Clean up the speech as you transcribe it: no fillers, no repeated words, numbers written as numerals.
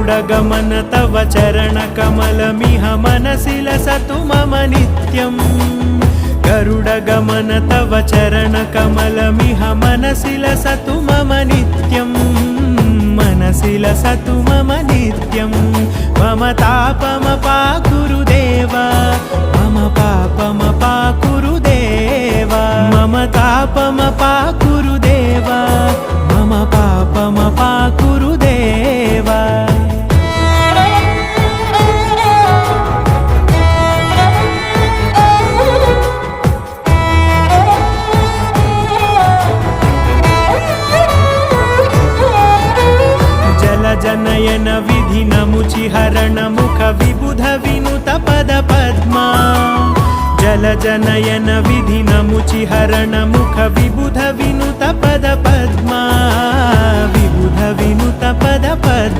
गरुडगमन तव चरणकमलमिह मनसि लसतु मम नित्यम् गरुडगमन तव चरणकमलमिह मनसि लसतु मम नित्यम् मनसि लसतु मम नित्यम् मम तापमपाकुरु देव मम पापमपाकुरु देव मम तापमपाकुरु देव मम पापमपाकुरु देव जनयन विधिनमुचिहरण मुख विबुध विनुत पद पद्मा जल जनयन विधिनमुचिहरण मुख विबुध विनुत पद पद्मा विबुध विनुत पद पद्मा।